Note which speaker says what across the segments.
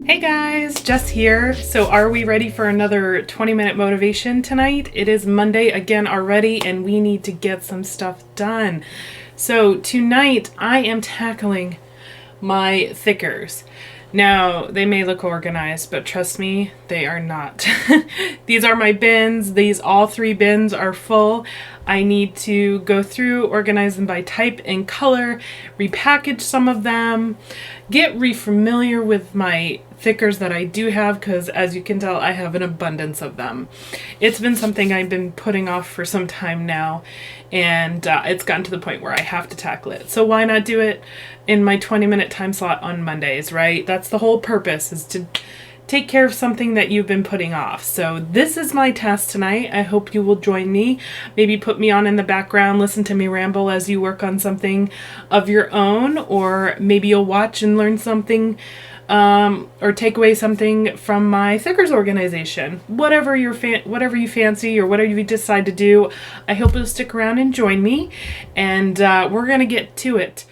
Speaker 1: Hey guys, Jess here. So are we ready for another 20-minute motivation tonight? It is Monday again already and we need to get some stuff done. So tonight I am tackling my thickers. Now, they may look organized, but trust me, they are not. These are my bins. All three bins are full. I need to go through, organize them by type and color, repackage some of them, get re-familiar with my thickers that I do have, because as you can tell, I have an abundance of them. It's been something I've been putting off for some time now, and it's gotten to the point where I have to tackle it. So why not do it in my 20-minute time slot on Mondays, right? That's the whole purpose, is to take care of something that you've been putting off. So this is my task tonight. I hope you will join me. Maybe put me on in the background, listen to me ramble as you work on something of your own, or maybe you'll watch and learn something or take away something from my thickers organization. Whatever you fancy or whatever you decide to do, I hope you'll stick around and join me, and we're gonna get to it.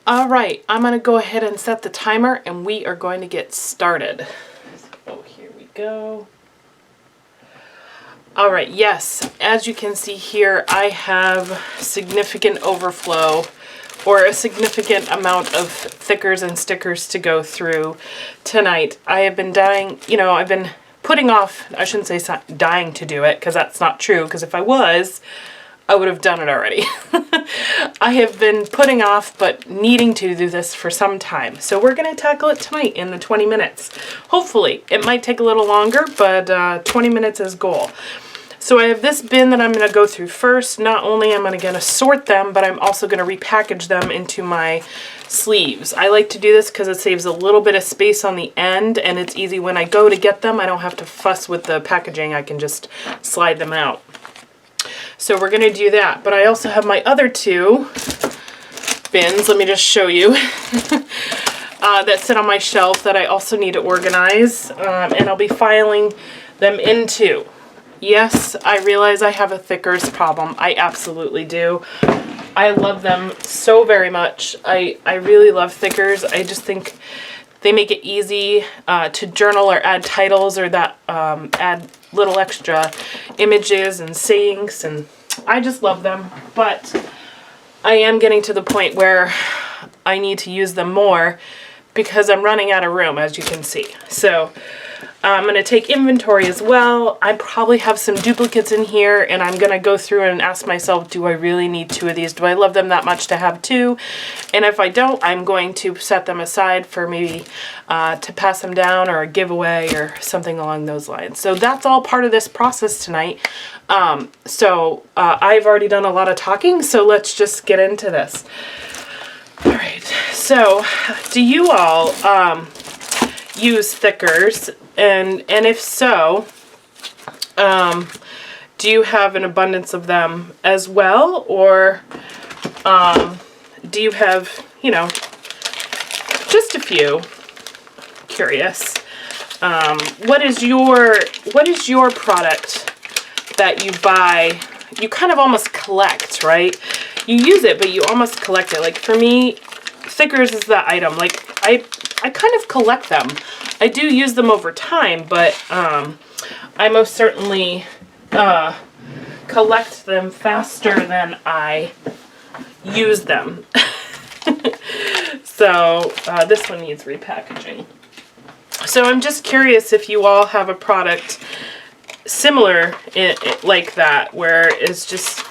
Speaker 1: All right, I'm going to go ahead and set the timer and we are going to get started. Oh, here we go. All right, yes, as you can see here, I have significant overflow or a significant amount of thickers and stickers to go through tonight. I have been I've been putting off, I shouldn't say dying to do it, because that's not true, because if I was, I would have done it already. I have been putting off but needing to do this for some time. So we're going to tackle it tonight in the 20 minutes. Hopefully. It might take a little longer, but 20 minutes is goal. So I have this bin that I'm going to go through first. Not only am I going to sort them, but I'm also going to repackage them into my sleeves. I like to do this because it saves a little bit of space on the end, and it's easy when I go to get them. I don't have to fuss with the packaging. I can just slide them out. So we're going to do that, but I also have my other two bins, let me just show you, that sit on my shelf that I also need to organize, and I'll be filing them into. Yes, I realize I have a thickers problem. I absolutely do. I love them so very much. I really love thickers. I just think they make it easy to journal or add titles, or that add little extra images and sayings, and I just love them. But I am getting to the point where I need to use them more because I'm running out of room, as you can see. So I'm going to take inventory as well. I probably have some duplicates in here, and I'm going to go through and ask myself, do I really need two of these? Do I love them that much to have two? And if I don't, I'm going to set them aside for maybe to pass them down or a giveaway or something along those lines. So that's all part of this process tonight. I've already done a lot of talking, so let's just get into this. All right, so do you all use thickers? And if so, do you have an abundance of them as well? Or do you have, just a few? Curious. What is your product that you buy? You kind of almost collect, right? You use it, but you almost collect it. Like for me, thickers is that item. Like I kind of collect them. I do use them over time, but I most certainly collect them faster than I use them. So this one needs repackaging. So I'm just curious if you all have a product similar like that, where it's just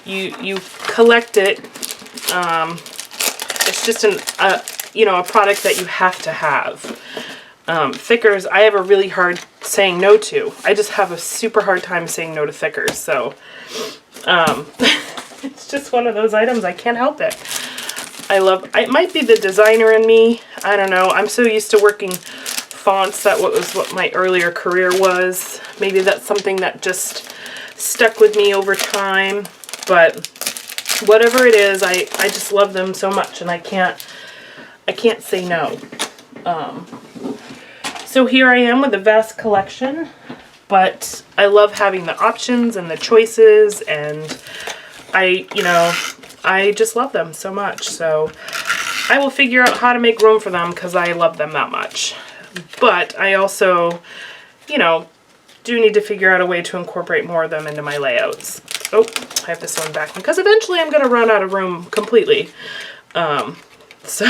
Speaker 1: you collect it. It's just a product that you have to have. Thickers, I have a really hard saying no to. I just have a super hard time saying no to thickers. So it's just one of those items. I can't help it. It might be the designer in me. I don't know. I'm so used to working fonts. That was what my earlier career was. Maybe that's something that just stuck with me over time. But whatever it is, I just love them so much, and I can't say no. So here I am with a vast collection, but I love having the options and the choices, and I just love them so much. So I will figure out how to make room for them because I love them that much. But I also, you know, do need to figure out a way to incorporate more of them into my layouts. Oh, I have to sew back one because eventually I'm going to run out of room completely. So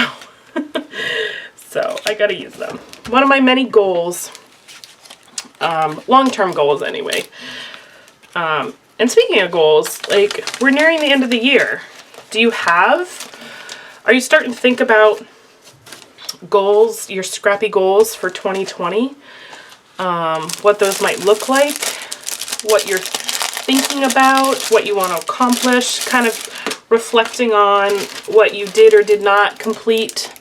Speaker 1: I got to use them. One of my many goals, long-term goals anyway. And speaking of goals, like, we're nearing the end of the year. Are you starting to think about goals, your scrappy goals for 2020? What those might look like, what you're thinking about, what you want to accomplish, kind of reflecting on what you did or did not complete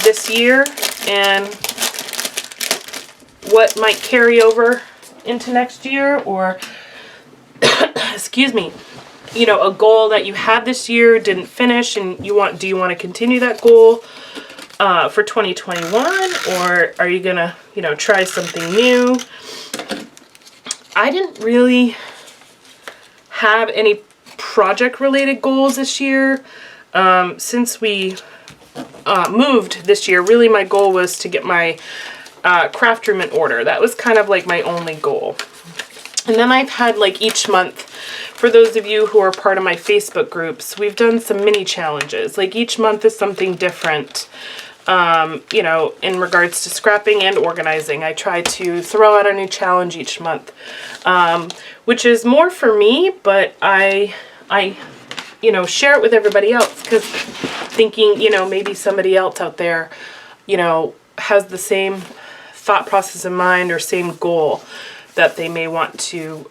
Speaker 1: this year and what might carry over into next year, or excuse me, you know, a goal that you had this year, didn't finish, and do you want to continue that goal for 2021, or are you gonna, you know, try something new? I didn't really have any project related goals this year. Since we moved this year, really my goal was to get my craft room in order. That was kind of like my only goal. And then I've had, like, each month, for those of you who are part of my Facebook groups, we've done some mini challenges. Like, each month is something different, you know, in regards to scrapping and organizing. I try to throw out a new challenge each month, which is more for me, but I, you know, share it with everybody else because thinking, you know, maybe somebody else out there, you know, has the same thought process in mind or same goal that they may want to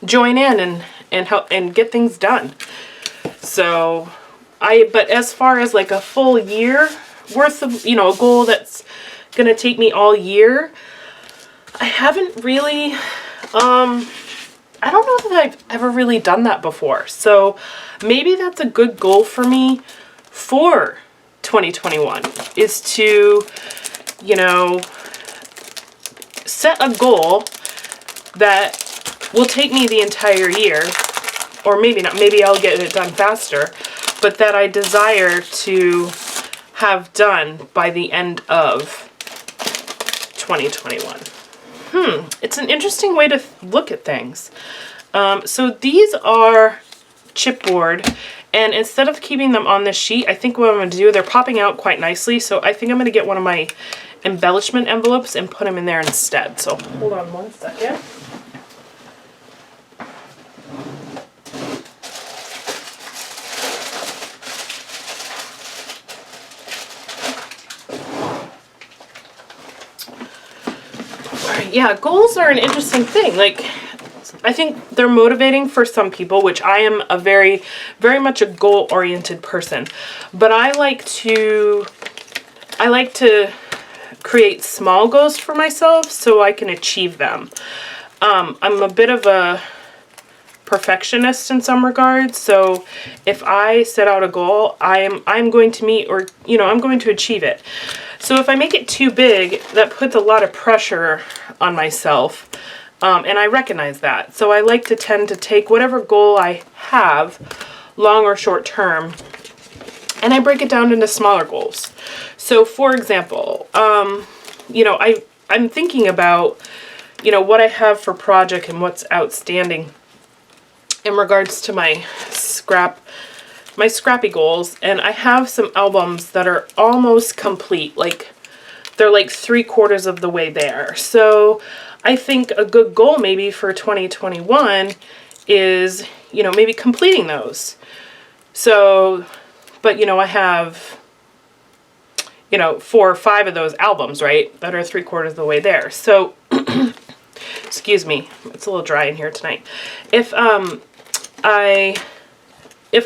Speaker 1: join in and help and get things done. So but as far as like a full year worth of, you know, a goal that's going to take me all year, I haven't really, I don't know that I've ever really done that before. So maybe that's a good goal for me for 2021 is to, you know, set a goal that will take me the entire year, or maybe not, maybe I'll get it done faster, but that I desire to have done by the end of 2021. It's an interesting way to look at things. So these are chipboard, and instead of keeping them on this sheet, I think what I'm going to do, they're popping out quite nicely, so I think I'm going to get one of my embellishment envelopes and put them in there instead. So hold on one second. Yeah, goals are an interesting thing. Like, I think they're motivating for some people, which I am a very much a goal-oriented person. But I like to create small goals for myself so I can achieve them. I'm a bit of a perfectionist in some regards, so if I set out a goal, I'm going to meet, or, you know, I'm going to achieve it. So if I make it too big, that puts a lot of pressure on myself, and I recognize that. So I like to tend to take whatever goal I have, long or short term, and I break it down into smaller goals. So for example, you know, I'm thinking about, you know, what I have for project and what's outstanding in regards to my scrappy goals, and I have some albums that are almost complete. Like, they're like 3/4 of the way there. So I think a good goal maybe for 2021 is, you know, maybe completing those. So, but, you know, I have, you know, 4 or 5 of those albums, right, that are 3/4 of the way there. So, excuse me, it's a little dry in here tonight. If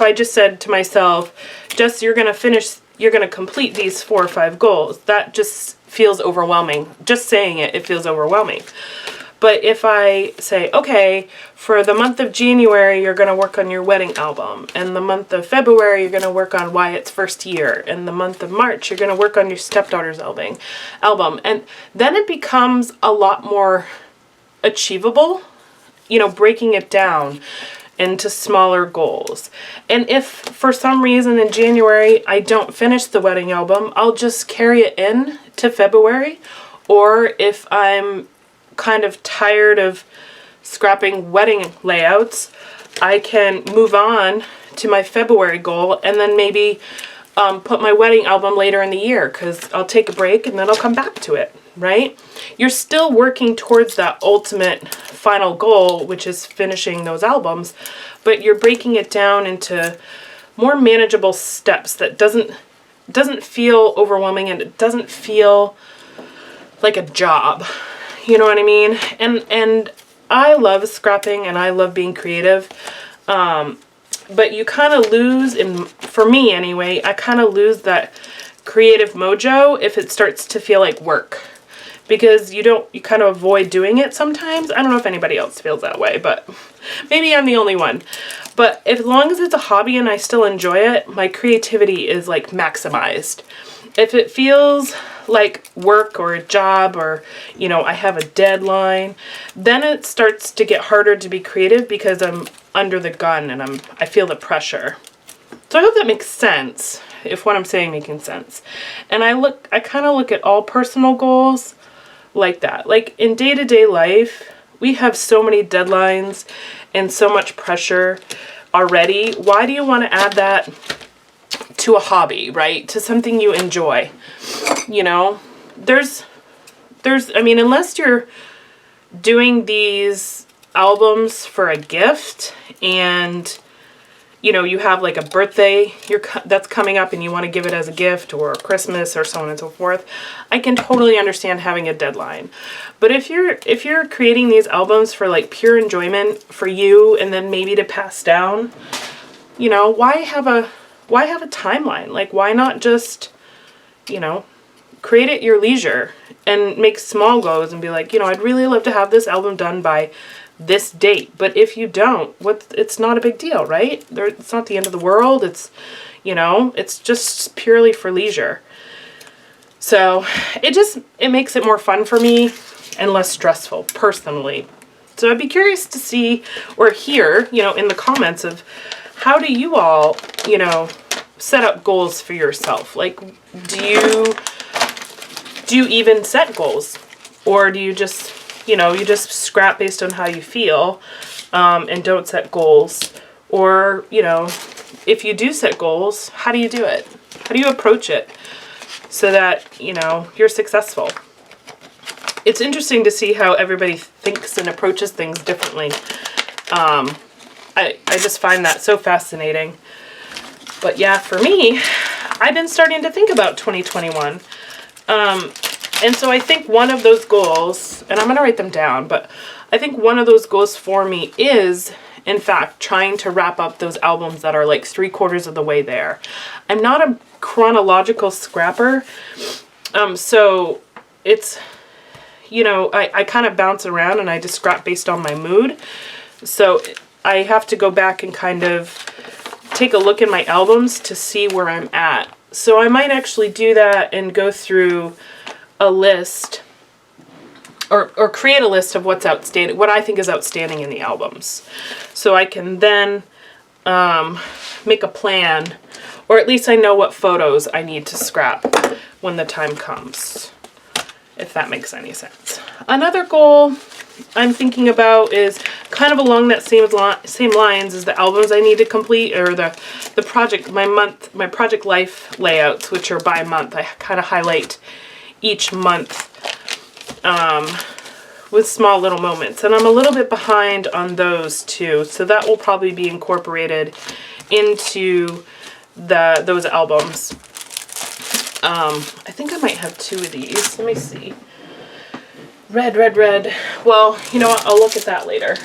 Speaker 1: I just said to myself, Jess, you're going to complete these 4 or 5 goals, that just feels overwhelming. Just saying it feels overwhelming. But if I say, okay, for the month of January, you're going to work on your wedding album, and the month of February, you're going to work on Wyatt's first year, and the month of March, you're going to work on your stepdaughter's album, and then it becomes a lot more achievable, you know, breaking it down. into smaller goals. And if for some reason in January I don't finish the wedding album, I'll just carry it in to February. Or if I'm kind of tired of scrapping wedding layouts, I can move on to my February goal and then maybe put my wedding album later in the year, because I'll take a break and then I'll come back to it, right? You're still working towards that ultimate final goal, which is finishing those albums, but you're breaking it down into more manageable steps that doesn't feel overwhelming, and it doesn't feel like a job. You know what I mean? And I love scrapping and I love being creative. But you kind of lose, for me anyway, I kind of lose that creative mojo if it starts to feel like work. Because you kind of avoid doing it sometimes. I don't know if anybody else feels that way, but maybe I'm the only one. But as long as it's a hobby and I still enjoy it, my creativity is like maximized. If it feels like work or a job, or, you know, I have a deadline, then it starts to get harder to be creative because I'm under the gun and I feel the pressure. So I hope that makes sense, if what I'm saying making sense. And I kind of look at all personal goals like that. Like in day-to-day life, we have so many deadlines and so much pressure already. Why do you want to add that to a hobby, right? To something you enjoy? You know, I mean, unless you're doing these albums for a gift and, you know, you have like a birthday that's coming up and you want to give it as a gift, or Christmas, or so on and so forth, I can totally understand having a deadline. But if you're creating these albums for like pure enjoyment for you and then maybe to pass down, you know, why have a timeline? Like, why not just, you know, create at your leisure and make small goals and be like, you know, I'd really love to have this album done by this date. But if you don't, it's not a big deal, right? It's not the end of the world. It's, you know, it's just purely for leisure. So it makes it more fun for me and less stressful personally. So I'd be curious to see or hear, you know, in the comments of how do you all, you know, set up goals for yourself? Like, do you even set goals? Or do you just, you know, you just scrap based on how you feel and don't set goals? Or, you know, if you do set goals, how do you do it? How do you approach it so that, you know, you're successful? It's interesting to see how everybody thinks and approaches things differently. I just find that so fascinating. But yeah, for me, I've been starting to think about 2021. And so I think one of those goals, and I'm going to write them down, but I think one of those goals for me is, in fact, trying to wrap up those albums that are like 3/4 of the way there. I'm not a chronological scrapper. So it's, you know, I kind of bounce around and I just scrap based on my mood. So I have to go back and kind of take a look at my albums to see where I'm at. So I might actually do that and go through a list or create a list of what's outstanding, what I think is outstanding in the albums. So I can then make a plan, or at least I know what photos I need to scrap when the time comes, if that makes any sense. Another goal I'm thinking about is kind of along that same lines as the albums I need to complete, or the project, my project life layouts, which are by month. I kind of highlight each month with small little moments, and I'm a little bit behind on those too, so that will probably be incorporated into those albums. I think I might have 2 of these. Let me see. Red. Well, you know what? I'll look at that later.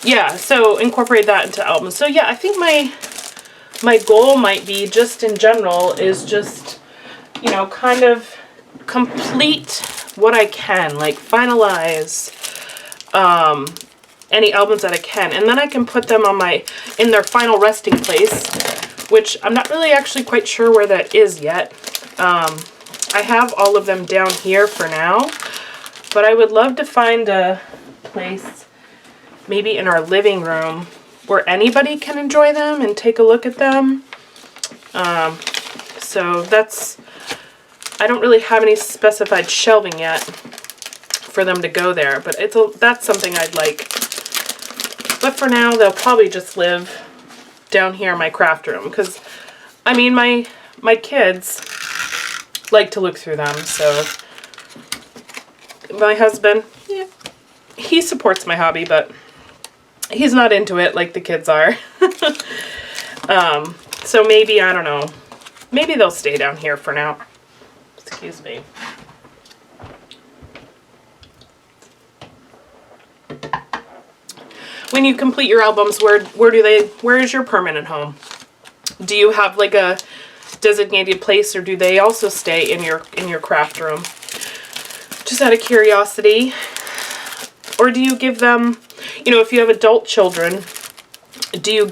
Speaker 1: Yeah, so incorporate that into albums. So yeah, I think my goal might be, just in general, is just, you know, kind of complete what I can, like finalize any albums that I can, and then I can put them on in their final resting place, which I'm not really actually quite sure where that is yet. I have all of them down here for now, but I would love to find a place maybe in our living room where anybody can enjoy them and take a look at them. So that's, I don't really have any specified shelving yet for them to go there, but that's something I'd like. But for now, they'll probably just live down here in my craft room, because, I mean, my kids like to look through them, so my husband, yeah, he supports my hobby, but he's not into it like the kids are. So maybe, I don't know, maybe they'll stay down here for now. Excuse me. When you complete your albums, where is your permanent home? Do you have like a designated place, or do they also stay in your craft room? Just out of curiosity. Or do you give them, you know, if you have adult children, do you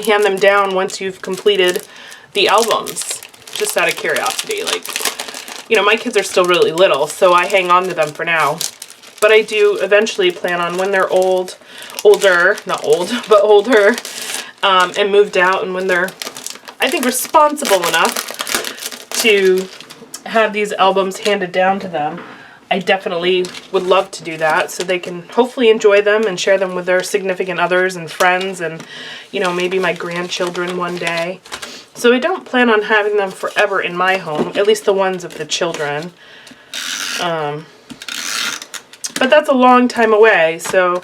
Speaker 1: hand them down once you've completed the albums? Just out of curiosity. Like, you know, my kids are still really little, so I hang on to them for now. But I do eventually plan on, when they're older, and moved out, and when they're, I think, responsible enough to have these albums handed down to them, I definitely would love to do that, so they can hopefully enjoy them and share them with their significant others and friends, and, you know, maybe my grandchildren one day. So I don't plan on having them forever in my home, at least the ones of the children. But that's a long time away, so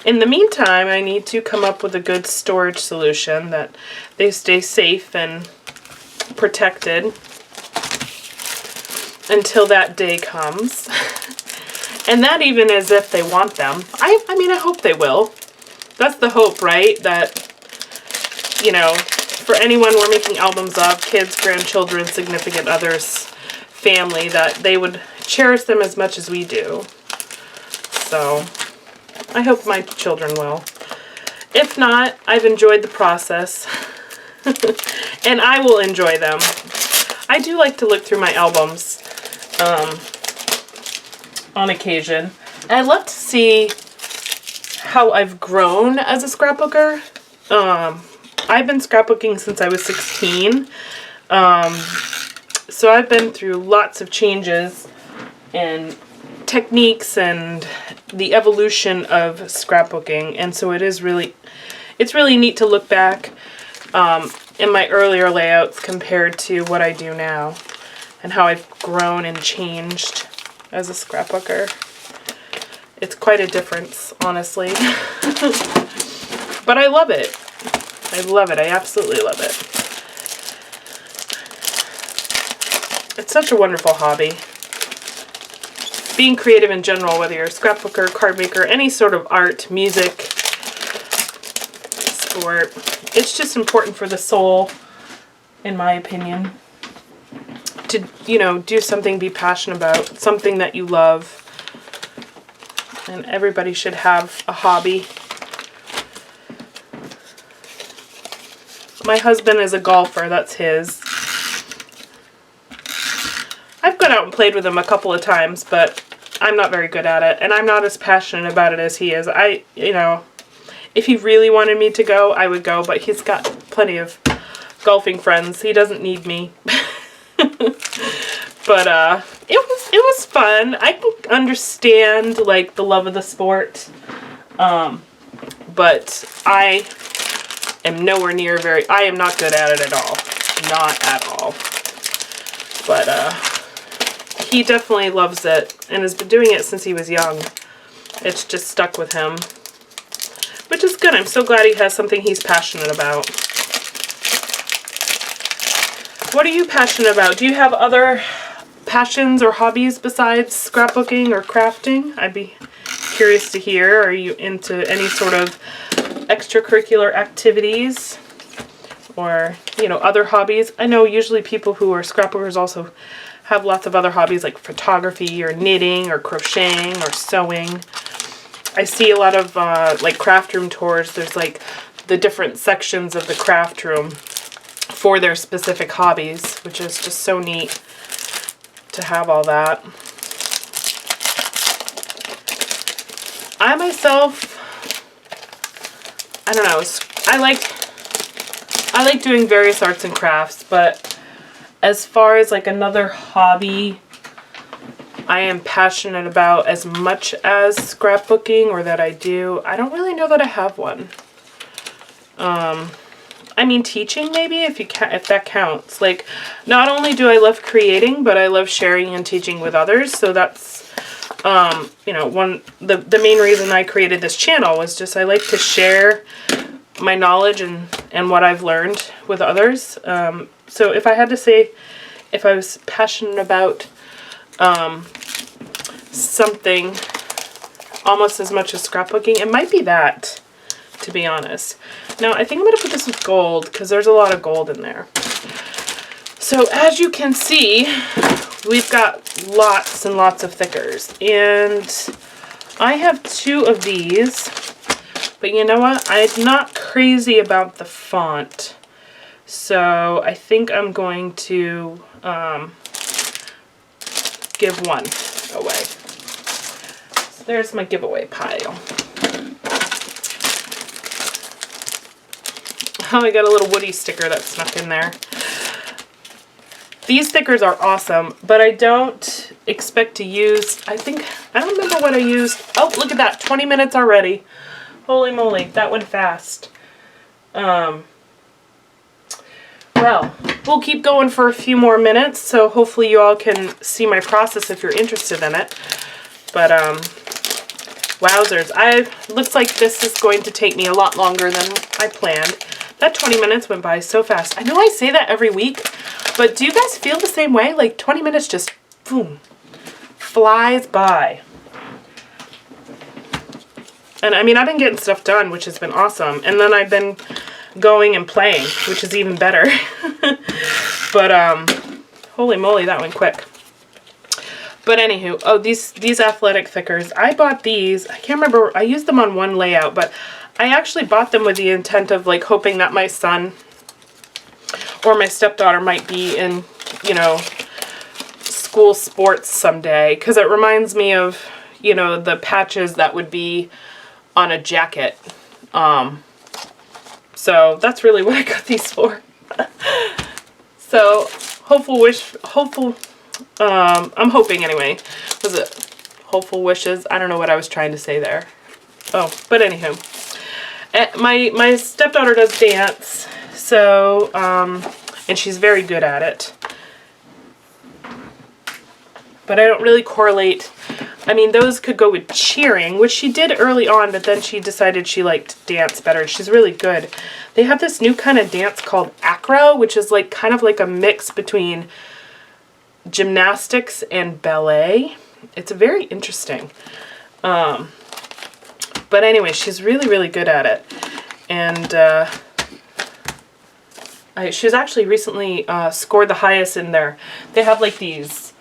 Speaker 1: in the meantime, I need to come up with a good storage solution that they stay safe and protected until that day comes. And that even as if they want them. I mean, I hope they will. That's the hope, right? That, you know, for anyone we're making albums of, kids, grandchildren, significant others, family, that they would cherish them as much as we do. So I hope my children will. If not, I've enjoyed the process. And I will enjoy them. I do like to look through my albums on occasion. And I love to see how I've grown as a scrapbooker. I've been scrapbooking since I was 16. So I've been through lots of changes and techniques and the evolution of scrapbooking, and so it's really neat to look back in my earlier layouts compared to what I do now, and how I've grown and changed as a scrapbooker. It's quite a difference, honestly. But I love it. I love it. I absolutely love it. It's such a wonderful hobby. Being creative in general, whether you're a scrapbooker, card maker, any sort of art, music, sport, it's just important for the soul, in my opinion, to, you know, do something, be passionate about, something that you love. And everybody should have a hobby. My husband is a golfer, that's his. I've gone out and played with him a couple of times, but I'm not very good at it, and I'm not as passionate about it as he is. You know, if he really wanted me to go, I would go, but he's got plenty of golfing friends. He doesn't need me. But it was fun. I can understand, like, the love of the sport, but I am nowhere near I am not good at it at all. Not at all. But he definitely loves it and has been doing it since he was young. It's just stuck with him, which is good. I'm so glad he has something he's passionate about. What are you passionate about? Do you have other passions or hobbies besides scrapbooking or crafting? I'd be curious to hear. Are you into any sort of extracurricular activities or, you know, other hobbies? I know usually people who are scrapbookers also have lots of other hobbies like photography or knitting or crocheting or sewing. I see a lot of like craft room tours. There's like the different sections of the craft room for their specific hobbies, which is just so neat to have all that. I myself I don't know, I like doing various arts and crafts, but as far as like another hobby I am passionate about as much as scrapbooking, or that I do, I don't really know that I have one. I mean, teaching maybe, if that counts. Like, not only do I love creating, but I love sharing and teaching with others. So that's, you know, the main reason I created this channel was just I like to share my knowledge and what I've learned with others. So if I had to say, if I was passionate about something almost as much as scrapbooking, it might be that, to be honest. Now, I think I'm going to put this with gold because there's a lot of gold in there. So as you can see, we've got lots and lots of thickers. And I have 2 of these, but you know what? I'm not crazy about the font. So I think I'm going to give one away. So there's my giveaway pile. Oh, I got a little Woody sticker that snuck in there. These stickers are awesome, but I don't expect to use, I don't remember what I used. Oh, look at that, 20 minutes already. Holy moly, that went fast. Well, we'll keep going for a few more minutes, so hopefully you all can see my process if you're interested in it. But, wowzers, looks like this is going to take me a lot longer than I planned. That 20 minutes went by so fast. I know I say that every week, but do you guys feel the same way? Like 20 minutes just, boom, flies by. And I mean, I've been getting stuff done, which has been awesome. And then I've been going and playing, which is even better. But, holy moly, that went quick. But anywho, oh, these athletic thickers, I bought these, I can't remember, I used them on one layout, but I actually bought them with the intent of like hoping that my son or my stepdaughter might be in, you know, school sports someday, because it reminds me of, you know, the patches that would be on a jacket. So that's really what I got these for. So I'm hoping anyway. Was it hopeful wishes? I don't know what I was trying to say there. Oh, but anywho. My stepdaughter does dance, so, and she's very good at it. But I don't really correlate. I mean, those could go with cheering, which she did early on, but then she decided she liked dance better. She's really good. They have this new kind of dance called acro, which is like kind of like a mix between gymnastics and ballet. It's very interesting. But anyway, she's really, really good at it. And she's actually recently scored the highest in there. They have like these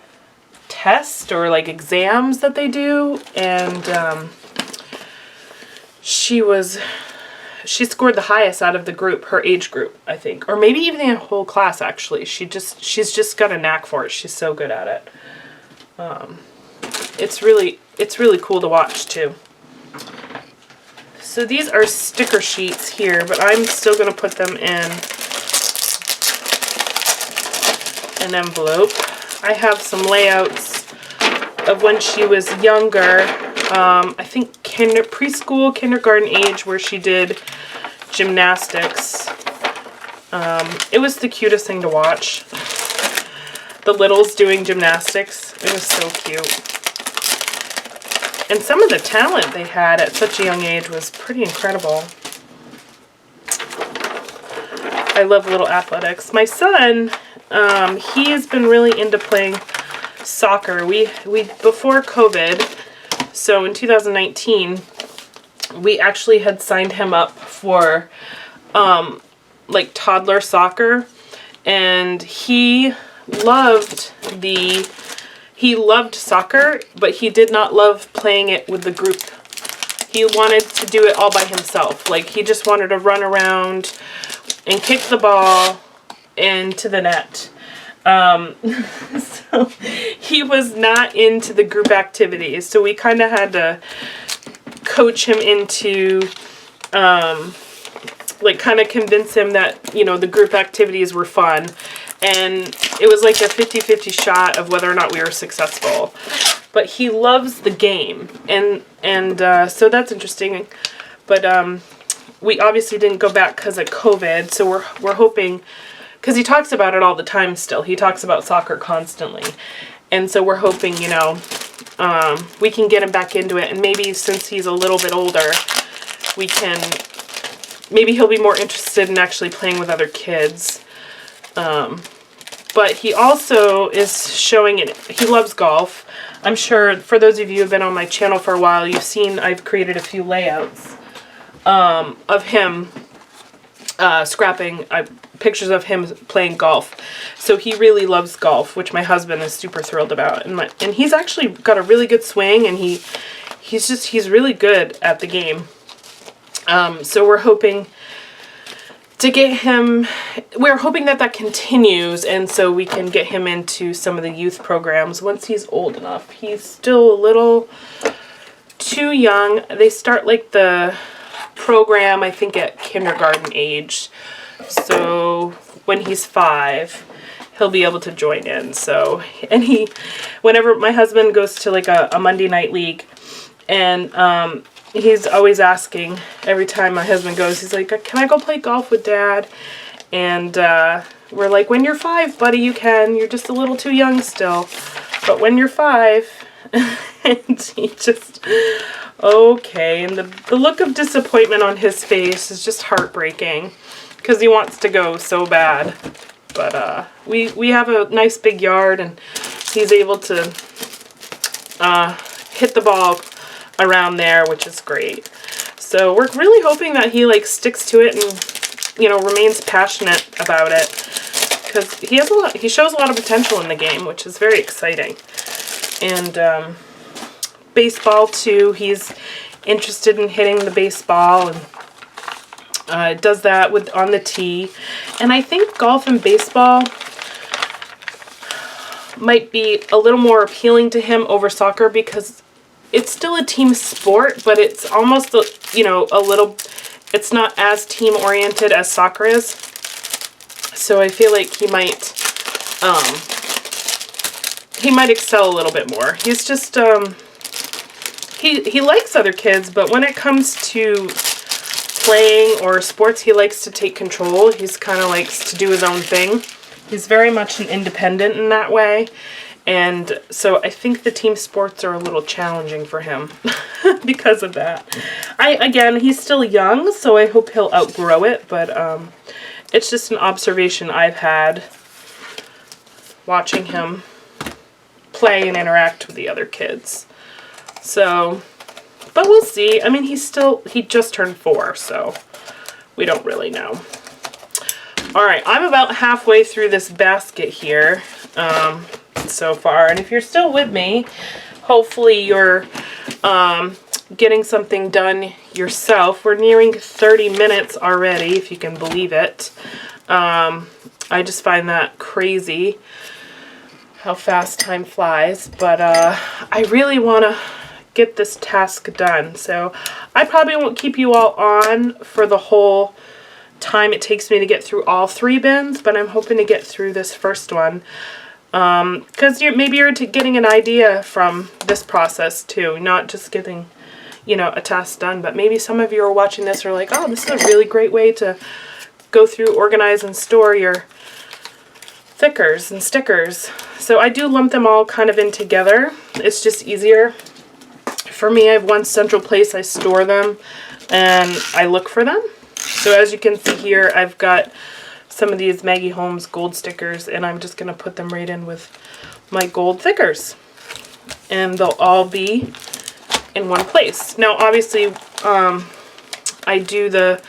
Speaker 1: tests or like exams that they do. And she scored the highest out of the group, her age group, I think. Or maybe even the whole class, actually. She's just got a knack for it. She's so good at it. It's really cool to watch, too. So these are sticker sheets here, but I'm still going to put them in an envelope. I have some layouts of when she was younger. I think preschool, kindergarten age, where she did gymnastics. It was the cutest thing to watch. The littles doing gymnastics. It was so cute. And some of the talent they had at such a young age was pretty incredible. I love little athletics. My son, he has been really into playing soccer. We before COVID, so in 2019, we actually had signed him up for like toddler soccer, and he loved soccer, but he did not love playing it with the group. He wanted to do it all by himself. Like, he just wanted to run around and kick the ball into the net. So he was not into the group activities. So we kind of had to coach him into like kind of convince him that, you know, the group activities were fun. And it was like a 50-50 shot of whether or not we were successful. But he loves the game. And so that's interesting. But we obviously didn't go back because of COVID. So we're hoping, because he talks about it all the time still. He talks about soccer constantly. And so we're hoping, you know, we can get him back into it. And maybe since he's a little bit older, we can, maybe he'll be more interested in actually playing with other kids. But he also is showing it. He loves golf. I'm sure for those of you who have been on my channel for a while, you've seen I've created a few layouts of him scrapping pictures of him playing golf. So he really loves golf, which my husband is super thrilled about. And he's actually got a really good swing, and he's really good at the game. So we're hoping to get him, we're hoping that continues, and so we can get him into some of the youth programs once he's old enough. He's still a little too young. They start like the program, I think, at kindergarten age. So when he's 5, he'll be able to join in. So, and whenever my husband goes to like a Monday night league, and he's always asking, every time my husband goes, he's like, can I go play golf with Dad? And we're like, when you're 5, buddy, you can. You're just a little too young still. But when you're 5, and he just, okay. And the look of disappointment on his face is just heartbreaking, because he wants to go so bad. But we have a nice big yard, and he's able to hit the ball around there, which is great. So we're really hoping that he like sticks to it and, you know, remains passionate about it, because he shows a lot of potential in the game, which is very exciting. And baseball too, he's interested in hitting the baseball, and does that on the tee. And I think golf and baseball might be a little more appealing to him over soccer, because it's still a team sport, but it's almost, you know, it's not as team oriented as soccer is. So I feel like he might excel a little bit more. He's just, he likes other kids, but when it comes to playing or sports, he likes to take control. He's kind of likes to do his own thing. He's very much an independent in that way. And so I think the team sports are a little challenging for him because of that. Again, he's still young, so I hope he'll outgrow it, but it's just an observation I've had watching him play and interact with the other kids. So, but we'll see. I mean, he just turned 4, so we don't really know. All right, I'm about halfway through this basket here. So far, and if you're still with me, hopefully you're getting something done yourself. We're nearing 30 minutes already, if you can believe it. I just find that crazy how fast time flies, but I really want to get this task done, so I probably won't keep you all on for the whole time it takes me to get through all 3 bins, but I'm hoping to get through this first one. Because maybe you're getting an idea from this process too, not just getting, you know, a task done, but maybe some of you are watching this are like, oh, this is a really great way to go through, organize, and store your thickers and stickers. So I do lump them all kind of in together. It's just easier. For me, I have one central place I store them, and I look for them. So as you can see here, I've got some of these Maggie Holmes gold stickers, and I'm just going to put them right in with my gold thickers. And they'll all be in one place. Now, obviously, I do the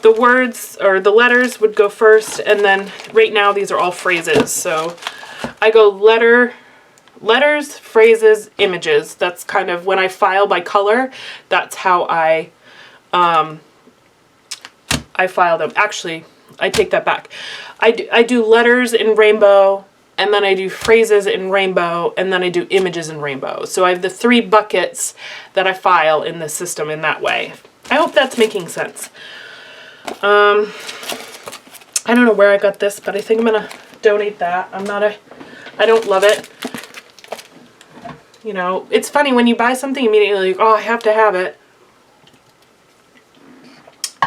Speaker 1: words, or the letters would go first, and then right now these are all phrases. So I go letters, phrases, images. That's kind of when I file by color, that's how I file them. Actually, I take that back. I do letters in rainbow, and then I do phrases in rainbow, and then I do images in rainbow. So I have the 3 buckets that I file in the system in that way. I hope that's making sense. I don't know where I got this, but I think I'm gonna donate that. I don't love it. You know, it's funny when you buy something immediately, like, oh, I have to have it.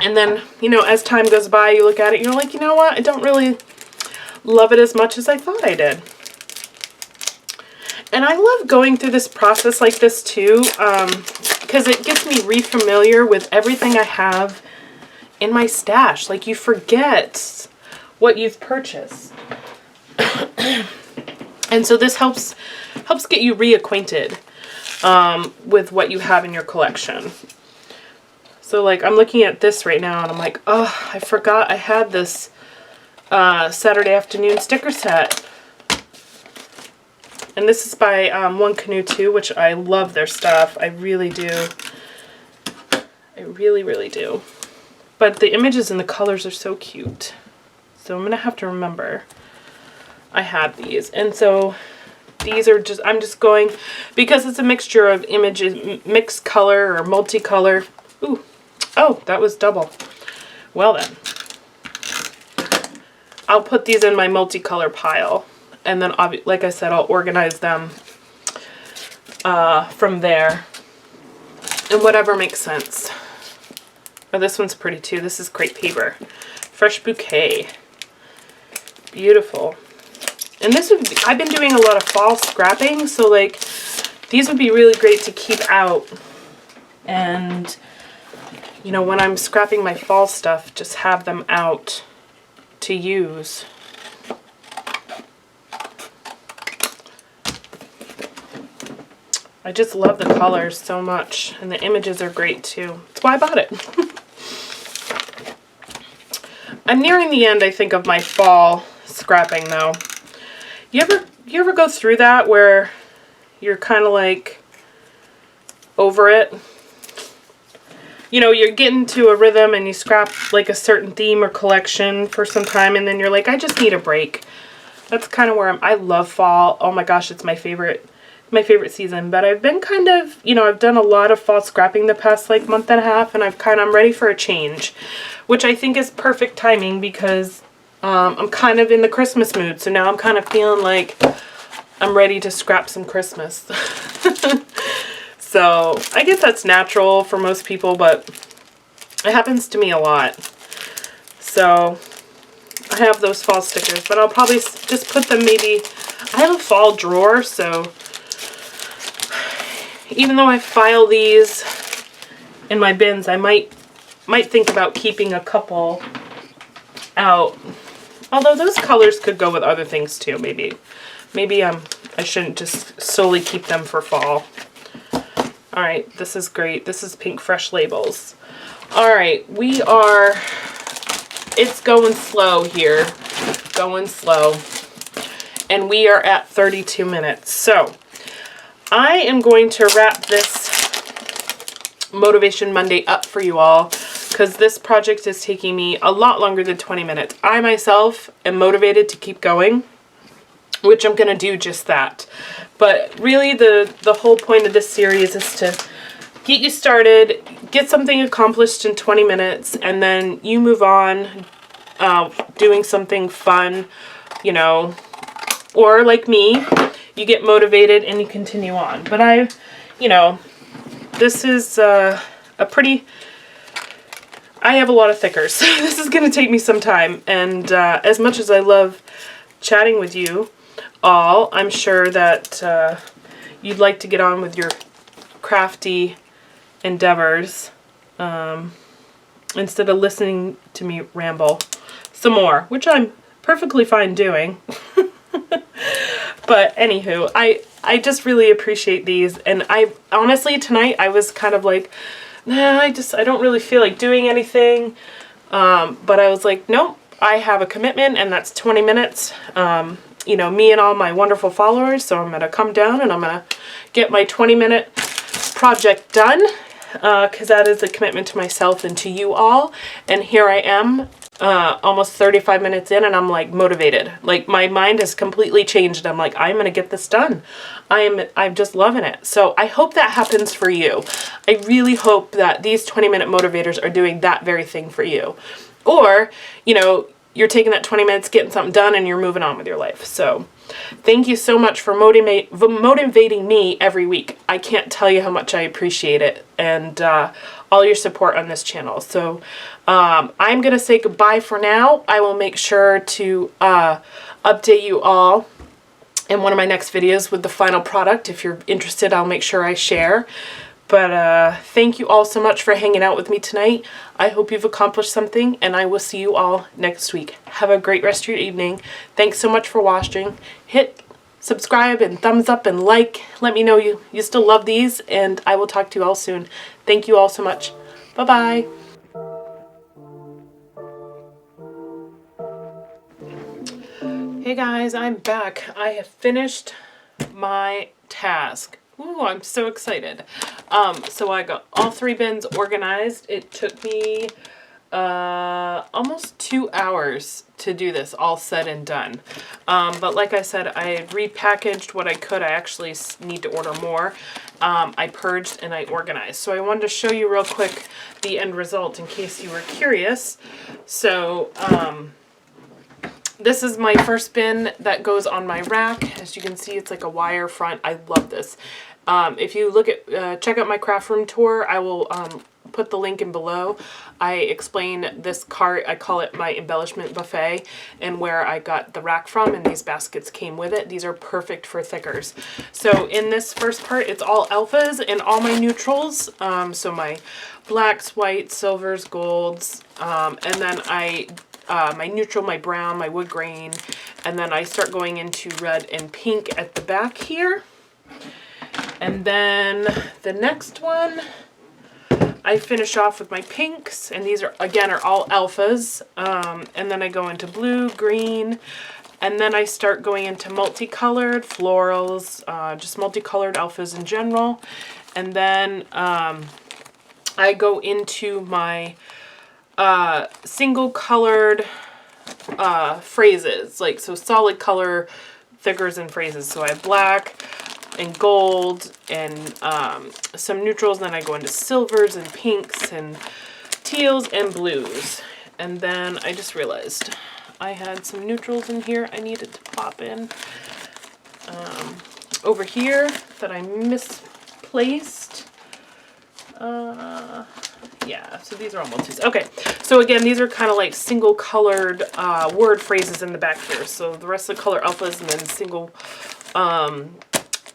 Speaker 1: And then, you know, as time goes by, you look at it, you're like, you know what? I don't really love it as much as I thought I did. And I love going through this process like this too, because it gets me re-familiar with everything I have in my stash. Like, you forget what you've purchased. And so this helps get you reacquainted with what you have in your collection. So like, I'm looking at this right now and I'm like, oh, I forgot I had this Saturday afternoon sticker set. And this is by One Canoe 2, which I love their stuff. I really do. I really, really do. But the images and the colors are so cute. So I'm going to have to remember I had these. And so these are just, I'm just going, because it's a mixture of images, mixed color or multicolor. Ooh, oh, that was double. Well then. I'll put these in my multicolor pile. And then, like I said, I'll organize them from there. And whatever makes sense. Oh, this one's pretty too. This is crepe paper. Fresh bouquet. Beautiful. And this would be, I've been doing a lot of fall scrapping, so like these would be really great to keep out. And you know, when I'm scrapping my fall stuff, just have them out to use. I just love the colors so much, and the images are great too. That's why I bought it. I'm nearing the end, I think, of my fall scrapping though. You ever go through that where you're kind of like over it? You know, you're getting to a rhythm and you scrap like a certain theme or collection for some time, and then you're like, I just need a break. That's kind of where I love fall. Oh my gosh, it's my favorite season. But I've been kind of, you know, I've done a lot of fall scrapping the past like month and a half, and I'm ready for a change, which I think is perfect timing because I'm kind of in the Christmas mood. So now I'm kind of feeling like I'm ready to scrap some Christmas. So I guess that's natural for most people, but it happens to me a lot. So I have those fall stickers, but I'll probably just put them maybe, I have a fall drawer, so even though I file these in my bins, I might think about keeping a couple out. Although those colors could go with other things too, maybe I shouldn't just solely keep them for fall. All right, this is great. This is Pink Fresh Labels. All right, it's going slow here, going slow. And we are at 32 minutes. So I am going to wrap this Motivation Monday up for you all, because this project is taking me a lot longer than 20 minutes. I myself am motivated to keep going, which I'm going to do just that. But really the whole point of this series is to get you started, get something accomplished in 20 minutes, and then you move on doing something fun, you know, or like me, you get motivated and you continue on. But you know, this is I have a lot of thickers, so this is going to take me some time. And as much as I love chatting with you all, I'm sure that you'd like to get on with your crafty endeavors instead of listening to me ramble some more, which I'm perfectly fine doing. But anywho, I just really appreciate these, and I honestly tonight I was kind of like, nah, I don't really feel like doing anything, but I was like, nope, I have a commitment, and that's 20 minutes. You know, me and all my wonderful followers, so I'm gonna come down and I'm gonna get my 20-minute project done, because that is a commitment to myself and to you all. And here I am, almost 35 minutes in, and I'm like motivated. Like my mind has completely changed. I'm like, I'm gonna get this done. I'm just loving it. So I hope that happens for you. I really hope that these 20-minute motivators are doing that very thing for you. Or, you know, you're taking that 20 minutes, getting something done, and you're moving on with your life. So thank you so much for motivating me every week. I can't tell you how much I appreciate it, and all your support on this channel. So I'm going to say goodbye for now. I will make sure to update you all in one of my next videos with the final product. If you're interested, I'll make sure I share. But thank you all so much for hanging out with me tonight. I hope you've accomplished something, and I will see you all next week. Have a great rest of your evening. Thanks so much for watching. Hit subscribe and thumbs up and like. Let me know you still love these, and I will talk to you all soon. Thank you all so much. Bye-bye. Hey guys, I'm back. I have finished my task. Ooh, I'm so excited. So I got all 3 bins organized. It took me almost 2 hours to do this, all said and done. But like I said, I repackaged what I could. I actually need to order more. I purged and I organized. So I wanted to show you real quick the end result in case you were curious. So this is my first bin that goes on my rack. As you can see, it's like a wire front. I love this. If you look at, check out my craft room tour, I will put the link in below. I explain this cart, I call it my embellishment buffet, and where I got the rack from, and these baskets came with it. These are perfect for thickers. So in this first part, it's all alphas and all my neutrals. So my blacks, whites, silvers, golds, and then my neutral, my brown, my wood grain, and then I start going into red and pink at the back here. And then the next one, I finish off with my pinks, and these are, again, are all alphas. And then I go into blue, green, and then I start going into multicolored florals, just multicolored alphas in general. And then I go into my single colored phrases, like, so solid color thickers and phrases. So I have black and gold and some neutrals, then I go into silvers and pinks and teals and blues. And then I just realized I had some neutrals in here I needed to pop in over here that I misplaced. Yeah, so these are all multis. Okay, so again, these are kind of like single colored word phrases in the back here. So the rest of the color alphas, and then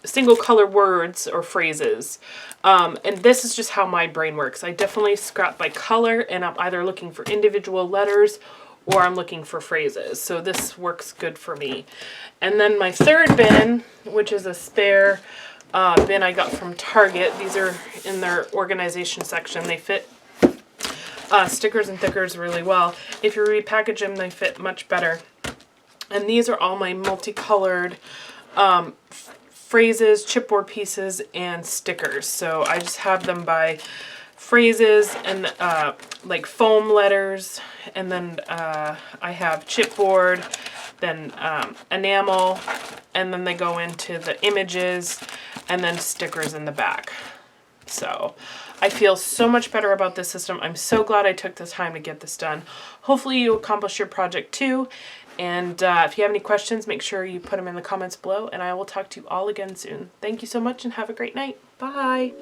Speaker 1: single color words or phrases. And this is just how my brain works. I definitely scrap by color, and I'm either looking for individual letters or I'm looking for phrases. So this works good for me. And then my third bin, which is a spare bin I got from Target. These are in their organization section. They fit stickers and thickers really well. If you repackage them, they fit much better. And these are all my multicolored phrases, chipboard pieces, and stickers. So I just have them by phrases and like foam letters, and then I have chipboard, then enamel, and then they go into the images, and then stickers in the back. So I feel so much better about this system. I'm so glad I took the time to get this done. Hopefully you accomplish your project too. And if you have any questions, make sure you put them in the comments below, and I will talk to you all again soon. Thank you so much, and have a great night. Bye.